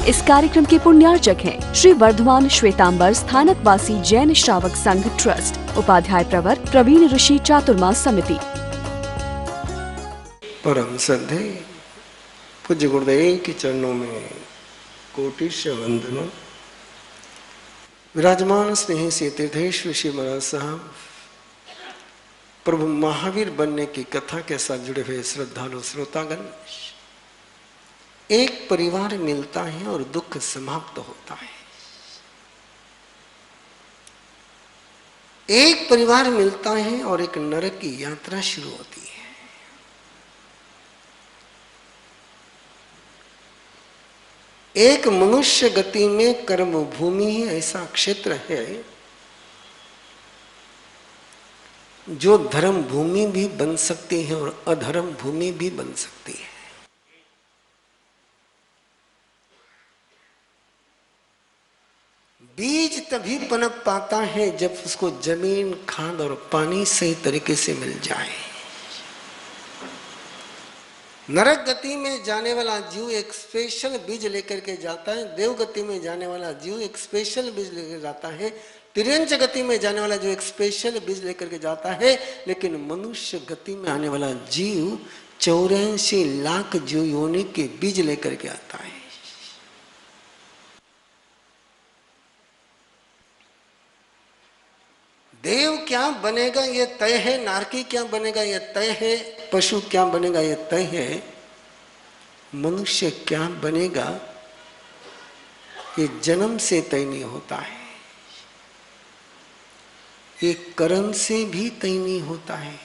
इस कार्यक्रम के पुण्यार्चक हैं श्री वर्धमान श्वेतांबर स्थानकवासी जैन श्रावक संघ ट्रस्ट, उपाध्याय प्रवर प्रवीण ऋषि चातुर्मास समिति। परम श्रद्धेय पूज्य गुरुदेव के चरणों में कोटिश वंदना। विराजमान स्नेही से तीर्थेश्वर श्री महाराज साहब प्रभु महावीर बनने की कथा के साथ जुड़े हुए श्रद्धालु श्रोतागण, एक परिवार मिलता है और दुख समाप्त होता है। एक परिवार मिलता है और एक नरक की यात्रा शुरू होती है। एक मनुष्य गति में कर्म भूमि ही ऐसा क्षेत्र है जो धर्म भूमि भी बन सकती है और अधर्म भूमि भी बन सकती है। बीज तभी पनप पाता है जब उसको जमीन, खाद और पानी सही तरीके से मिल जाए। नरक गति में जाने वाला जीव एक स्पेशल बीज लेकर के जाता है, देव गति में जाने वाला जीव एक स्पेशल बीज लेकर जाता है, तिर्यंच गति में जाने वाला जो एक स्पेशल बीज लेकर के जाता है, लेकिन मनुष्य गति में आने वाला जीव 84 लाख जीव योनि के बीज लेकर के आता है। देव क्या बनेगा ये तय है, नारकी क्या बनेगा ये तय है, पशु क्या बनेगा ये तय है, मनुष्य क्या बनेगा ये जन्म से तय नहीं होता है, ये कर्म से भी तय नहीं होता है।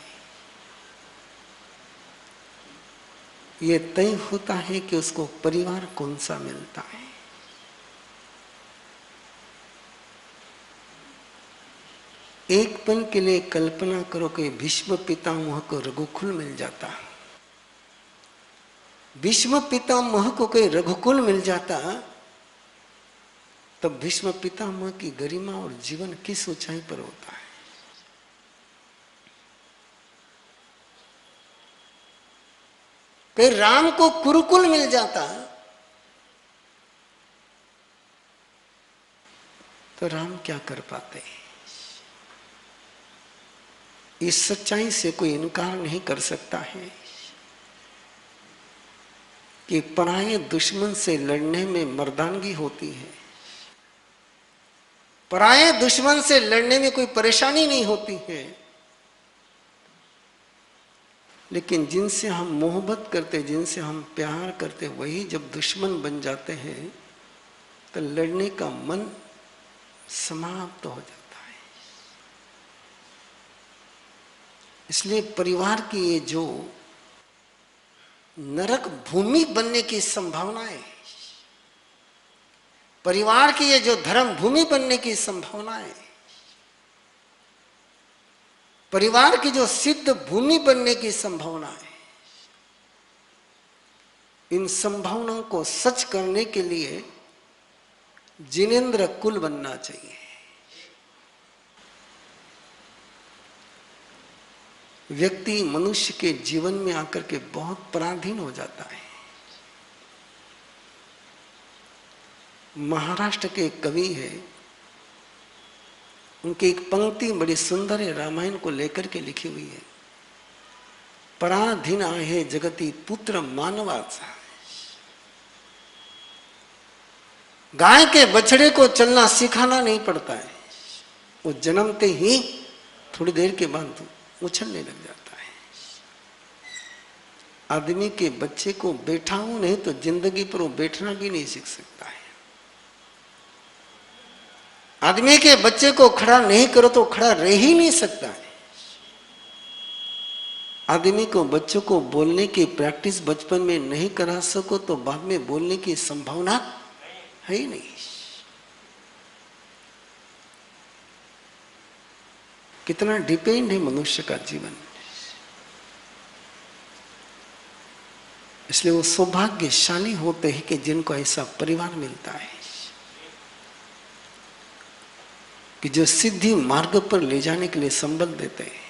ये तय होता है कि उसको परिवार कौन सा मिलता है। एक पल के लिए कल्पना करो कि भीष्म पितामह को रघुकुल मिल जाता, भीष्म पितामह को कोई रघुकुल मिल जाता, तब भीष्म पितामह की गरिमा और जीवन किस ऊंचाई पर होता है। कोई राम को कुरुकुल मिल जाता तो राम क्या कर पाते। इस सच्चाई से कोई इनकार नहीं कर सकता है कि पराये दुश्मन से लड़ने में मर्दानगी होती है, पराये दुश्मन से लड़ने में कोई परेशानी नहीं होती है, लेकिन जिनसे हम मोहब्बत करते, जिनसे हम प्यार करते, वही जब दुश्मन बन जाते हैं तो लड़ने का मन समाप्त हो जाता है। इसलिए परिवार की ये जो नरक भूमि बनने की संभावना है, परिवार की ये जो धर्म भूमि बनने की संभावना है, परिवार की जो सिद्ध भूमि बनने की संभावना है, इन संभावनाओं को सच करने के लिए जिनेंद्र कुल बनना चाहिए। व्यक्ति मनुष्य के जीवन में आकर के बहुत पराधीन हो जाता है। महाराष्ट्र के एक कवि है, उनकी एक पंक्ति बड़ी सुंदर है, रामायण को लेकर के लिखी हुई है। पराधीन आहे जगती पुत्र मानवाचा। गाय के बछड़े को चलना सिखाना नहीं पड़ता है, वो जन्मते ही थोड़ी देर के बाद उछलने लग जाता है। आदमी के बच्चे को बैठाऊं नहीं तो जिंदगी पर वो बैठना भी नहीं सीख सकता है। आदमी के बच्चे को खड़ा नहीं करो तो खड़ा रह ही नहीं सकता है। आदमी को बच्चों को बोलने की प्रैक्टिस बचपन में नहीं करा सको तो बाद में बोलने की संभावना है ही नहीं। कितना डिपेंड है मनुष्य का जीवन। इसलिए वो सौभाग्यशाली होते हैं कि जिनको ऐसा परिवार मिलता है कि जो सिद्धि मार्ग पर ले जाने के लिए संबल देते हैं।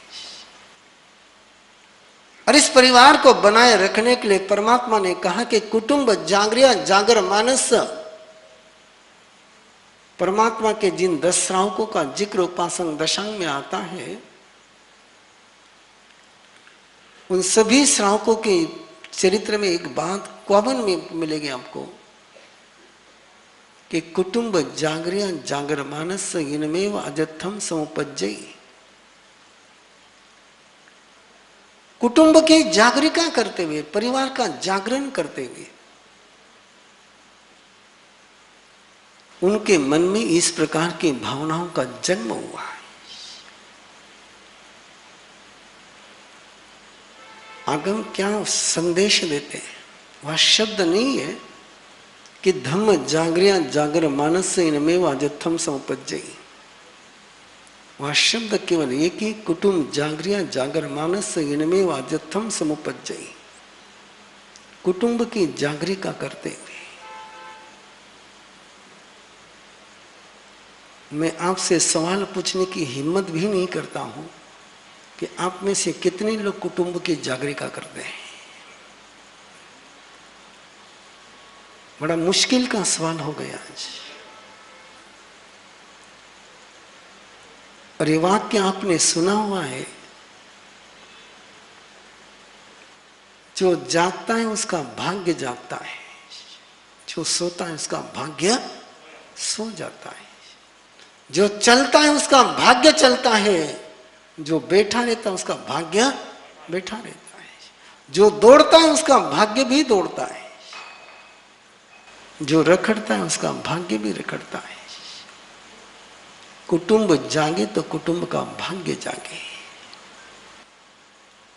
और इस परिवार को बनाए रखने के लिए परमात्मा ने कहा कि कुटुंब जागृया जागर मानस परमात्मा के जिन 10 श्रावकों का जिक्र उपासना दशांग में आता है, उन सभी श्रावकों के चरित्र में एक बात कॉमन में मिलेगी आपको कि कुटुंब जागरिया जागर मानस इनमेव अजत्थम समुपज्जयी। कुटुंब की जागरिका करते हुए, परिवार का जागरण करते हुए उनके मन में इस प्रकार की भावनाओं का जन्म हुआ है। आगम क्या संदेश देते हैं? वह शब्द नहीं है कि धम्म जागरिया जागर मानस इनमेव अजत्थम समुपज्जयी। वह शब्द केवल एक ही, कुटुंब जागरिया जागर मानस इनमेव अजत्थम समुपज्जयी। कुटुंब की जागरिका करते हुए मैं आपसे सवाल पूछने की हिम्मत भी नहीं करता हूं कि आप में से कितने लोग कुटुंब की जागरिका करते हैं। बड़ा मुश्किल का सवाल हो गया आज। और ये वाक्य आपने सुना हुआ है, जो जागता है उसका भाग्य जागता है, जो सोता है उसका भाग्य सो जाता है, जो चलता है उसका भाग्य चलता है, जो बैठा रहता है उसका भाग्य बैठा रहता है, जो दौड़ता है उसका भाग्य भी दौड़ता है, जो रखड़ता है उसका भाग्य भी रखड़ता है। कुटुंब जागे तो कुटुंब का भाग्य जागे,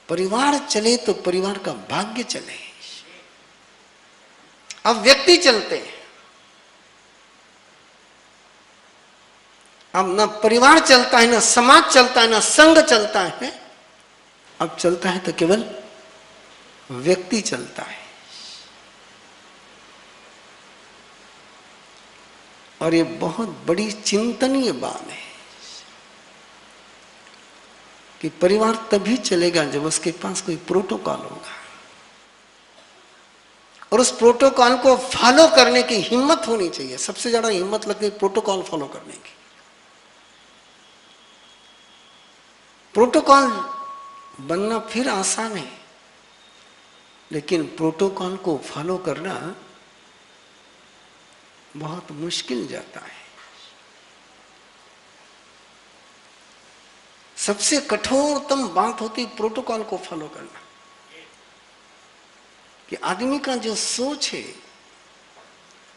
परिवार चले तो परिवार का भाग्य चले। अब व्यक्ति चलते हैं, अब न परिवार चलता है, न समाज चलता है, न संघ चलता है। अब चलता है तो केवल व्यक्ति चलता है। और ये बहुत बड़ी चिंतनीय बात है कि परिवार तभी चलेगा जब उसके पास कोई प्रोटोकॉल होगा, और उस प्रोटोकॉल को फॉलो करने की हिम्मत होनी चाहिए। सबसे ज्यादा हिम्मत लगती है प्रोटोकॉल फॉलो करने की। प्रोटोकॉल बनना फिर आसान है, लेकिन प्रोटोकॉल को फॉलो करना बहुत मुश्किल जाता है। सबसे कठोरतम बात होती है प्रोटोकॉल को फॉलो करना, कि आदमी का जो सोच है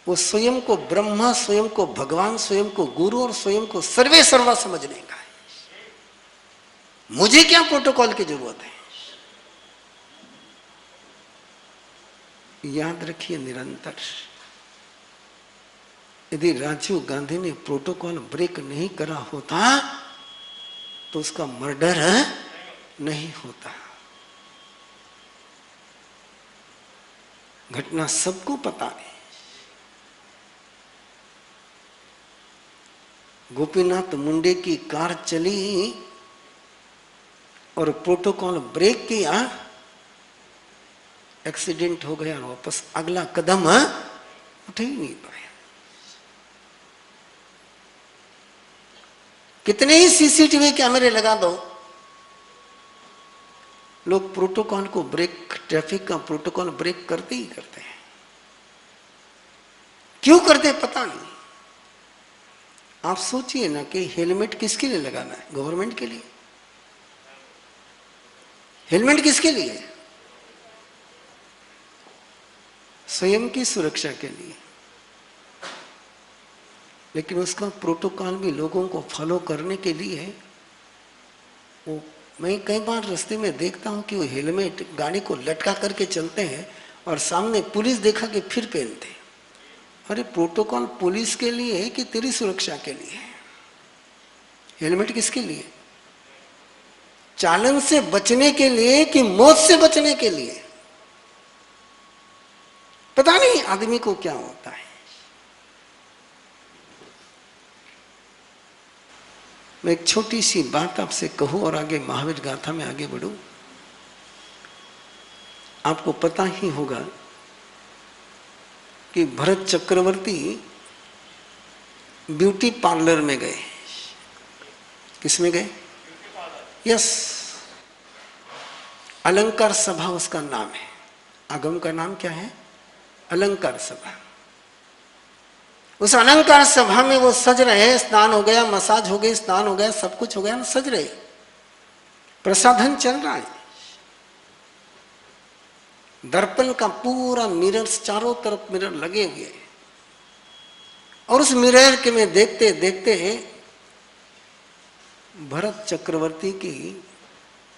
वो स्वयं को ब्रह्मा, स्वयं को भगवान, स्वयं को गुरु और स्वयं को सर्वे सर्वा समझने का है। मुझे क्या प्रोटोकॉल की जरूरत है? याद रखिए निरंतर, यदि राजीव गांधी ने प्रोटोकॉल ब्रेक नहीं करा होता तो उसका मर्डर नहीं होता। घटना सबको पता है। गोपीनाथ मुंडे की कार चली और प्रोटोकॉल ब्रेक किया, एक्सीडेंट हो गया, वापस अगला कदम उठ ही नहीं पाया। कितने ही सीसीटीवी कैमरे लगा दो, लोग प्रोटोकॉल को ब्रेक, ट्रैफिक का प्रोटोकॉल ब्रेक करते ही करते हैं। क्यों करते पता नहीं। आप सोचिए ना कि हेलमेट किसके लिए लगाना है? गवर्नमेंट के लिए। हेलमेट किसके लिए? स्वयं की सुरक्षा के लिए। लेकिन उसका प्रोटोकॉल भी लोगों को फॉलो करने के लिए वो, मैं कई बार रास्ते में देखता हूं कि वो हेलमेट गाड़ी को लटका करके चलते हैं और सामने पुलिस देखा कि फिर पहनते हैं। अरे प्रोटोकॉल पुलिस के लिए है कि तेरी सुरक्षा के लिए? हेलमेट किसके लिए? चालन से बचने के लिए कि मौत से बचने के लिए? पता नहीं आदमी को क्या होता है। मैं एक छोटी सी बात आपसे कहूं और आगे महावीर गाथा में आगे बढ़ूं। आपको पता ही होगा कि भरत चक्रवर्ती ब्यूटी पार्लर में गए। किस में गए? यस, अलंकार सभा उसका नाम है। आगम का नाम क्या है? अलंकार सभा। उस अलंकार सभा में वो सज रहे, स्नान हो गया, मसाज हो गई, स्नान हो गया, सब कुछ हो गया, सज रहे, प्रसाधन चल रहा है। दर्पण का पूरा मिरर्स, चारों तरफ मिरर लगे हुए, और उस मिरर के में देखते देखते भरत चक्रवर्ती की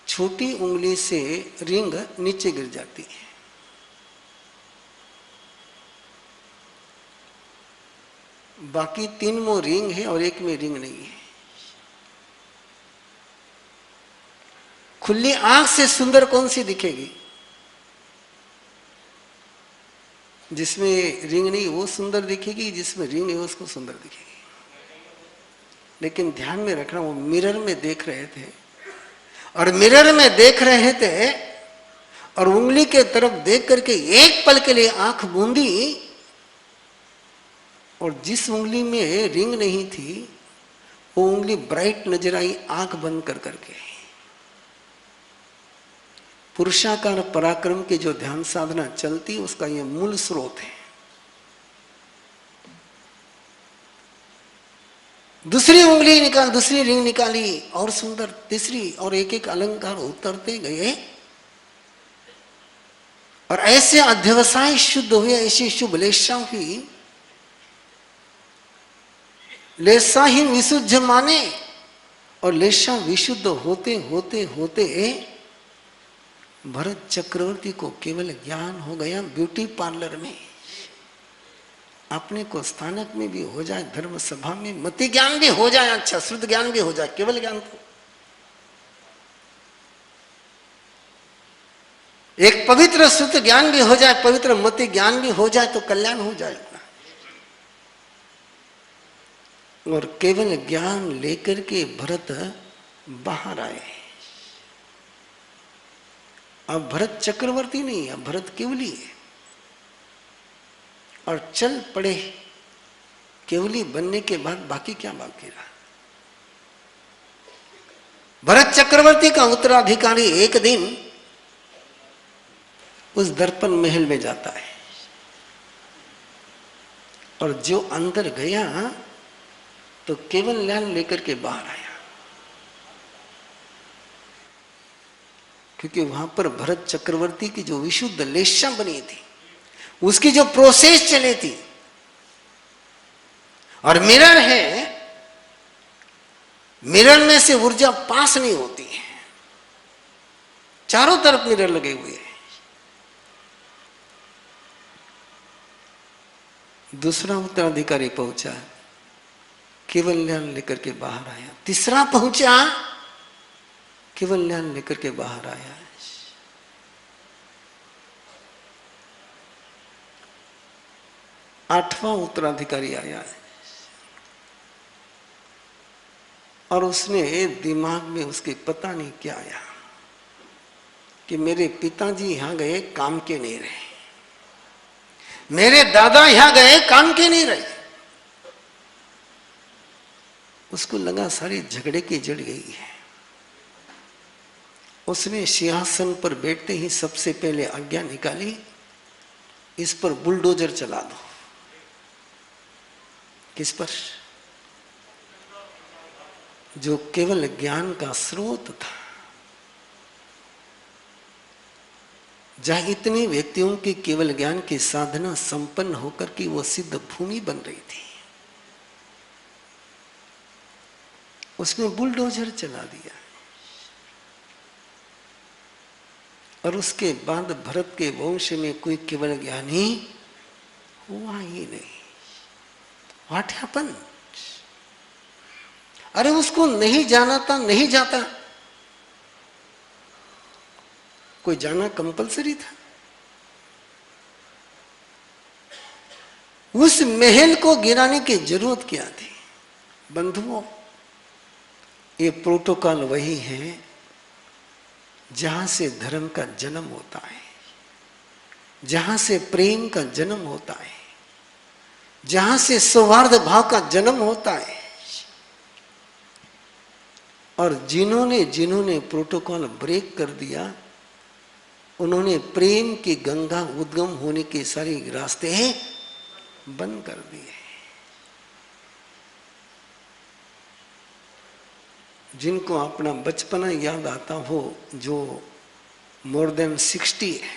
छोटी उंगली से रिंग नीचे गिर जाती है। बाकी 3 में रिंग है और 1 में रिंग नहीं है। खुली आंख से सुंदर कौन सी दिखेगी? जिसमें रिंग नहीं वो सुंदर दिखेगी, जिसमें रिंग है उसको सुंदर दिखेगी। लेकिन ध्यान में रखना, वो मिरर में देख रहे थे, और मिरर में देख रहे थे और उंगली के तरफ देख करके एक पल के लिए आंख मूंदी, और जिस उंगली में रिंग नहीं थी वो उंगली ब्राइट नजर आई आंख बंद कर करके। पुरुषाकार पराक्रम की जो ध्यान साधना चलती उसका ये मूल स्रोत है। दूसरी उंगली निकाल, दूसरी रिंग निकाली और सुंदर, तीसरी, और एक एक अलंकार उतरते गए, और ऐसे अध्यवसाय शुद्ध हुए, ऐसी शुभ लेशा हुई। लेशा ही विशुद्ध माने, और लेशा विशुद्ध होते होते होते भरत चक्रवर्ती को केवल ज्ञान हो गया ब्यूटी पार्लर में। अपने को स्थानक में भी हो जाए, धर्म सभा में मति ज्ञान भी हो जाए, अच्छा शुद्ध ज्ञान भी हो जाए, केवल ज्ञान को एक पवित्र शुद्ध ज्ञान भी हो जाए, पवित्र मति ज्ञान भी हो जाए तो कल्याण हो जाएगा। और केवल ज्ञान लेकर के भरत बाहर आए। अब भरत चक्रवर्ती नहीं, अब भरत केवली है, और चल पड़े। केवली बनने के बाद बाकी क्या बाकी रहा? भरत चक्रवर्ती का उत्तराधिकारी एक दिन उस दर्पण महल में जाता है, और जो अंदर गया तो केवल लाल लेकर के बाहर आया, क्योंकि वहां पर भरत चक्रवर्ती की जो विशुद्ध लेशा बनी थी, उसकी जो प्रोसेस चली थी, और मिरर है, मिरर में से ऊर्जा पास नहीं होती है, चारों तरफ मिरर लगे हुए हैं। दूसरा उत्तराधिकारी पहुंचा, केवल ज्ञान लेकर के बाहर आया। तीसरा पहुंचा, केवल ज्ञान लेकर के बाहर आया। आठवां उत्तराधिकारी आया है, और उसने दिमाग में उसके पता नहीं क्या आया कि मेरे पिताजी यहां गए, काम के नहीं रहे, मेरे दादा यहां गए, काम के नहीं रहे। उसको लगा सारी झगड़े की जड़ गई है। उसने सिंहासन पर बैठते ही सबसे पहले आज्ञा निकाली, इस पर बुलडोजर चला दो। किस पर? जो केवल ज्ञान का स्रोत था, जहां इतने व्यक्तियों की केवल ज्ञान की साधना संपन्न होकर की वो सिद्ध भूमि बन रही थी, उसने बुलडोजर चला दिया। और उसके बाद भरत के वंश में कोई केवल ज्ञानी हुआ ही नहीं। What happen? अरे उसको नहीं जाना था, नहीं जाता, कोई जाना कंपलसरी था। उस महल को गिराने की जरूरत क्या थी? बंधुओं, ये प्रोटोकॉल वही है जहां से धर्म का जन्म होता है, जहां से प्रेम का जन्म होता है, जहां से सौहार्द भाव का जन्म होता है। और जिन्होंने प्रोटोकॉल ब्रेक कर दिया, उन्होंने प्रेम की गंगा उद्गम होने के सारे रास्ते बंद कर दिए। जिनको अपना बचपना याद आता हो, जो मोर देन 60 है,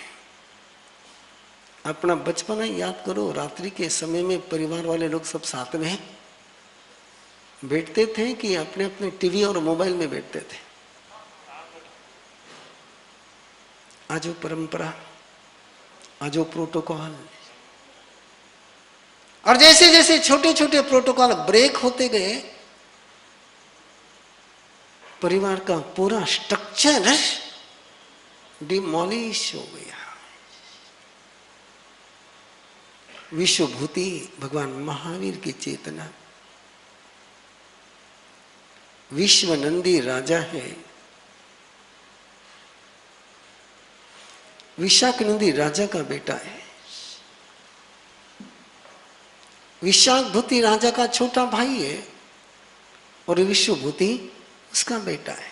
अपना बचपना याद करो। रात्रि के समय में परिवार वाले लोग सब साथ में बैठते थे कि अपने अपने टीवी और मोबाइल में बैठते थे। आज वो परंपरा, आज वो प्रोटोकॉल, और जैसे जैसे छोटे छोटे प्रोटोकॉल ब्रेक होते गए, परिवार का पूरा स्ट्रक्चर डिमोलिश हो गया। विश्वभूति भगवान महावीर की चेतना, विश्व नंदी राजा है, विशाख नंदी राजा का बेटा है, विशाख भूति राजा का छोटा भाई है, और विश्वभूति उसका बेटा है।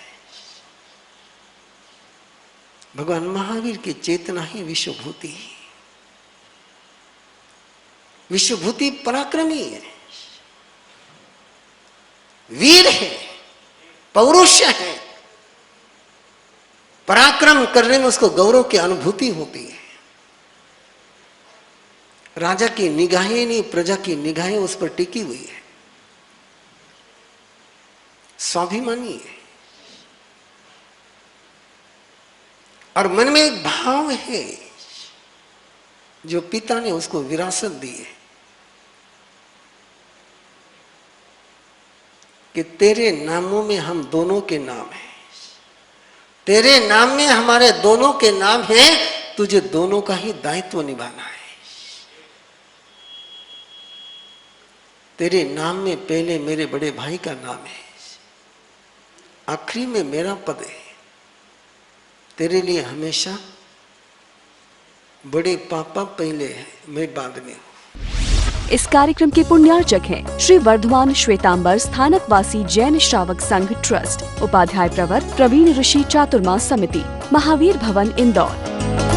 भगवान महावीर की चेतना ही विश्वभूति है। विश्वभूति पराक्रमी है, वीर है, पौरुष है। पराक्रम करने में उसको गौरव की अनुभूति होती है। राजा की निगाहें नहीं, प्रजा की निगाहें उस पर टिकी हुई है। स्वाभिमानी है, और मन में एक भाव है जो पिता ने उसको विरासत दी है कि तेरे नामों में हम दोनों के नाम हैं, तेरे नाम में हमारे दोनों के नाम हैं, तुझे दोनों का ही दायित्व निभाना है। तेरे नाम में पहले मेरे बड़े भाई का नाम है, आखिरी में मेरा पद है। तेरे लिए हमेशा बड़े पापा पहले है, मैं बाद में हूं। इस कार्यक्रम के पुण्यार्चक हैं श्री वर्धमान श्वेतांबर स्थानकवासी जैन श्रावक संघ ट्रस्ट, उपाध्याय प्रवर प्रवीण ऋषि चातुर्मास समिति, महावीर भवन, इंदौर।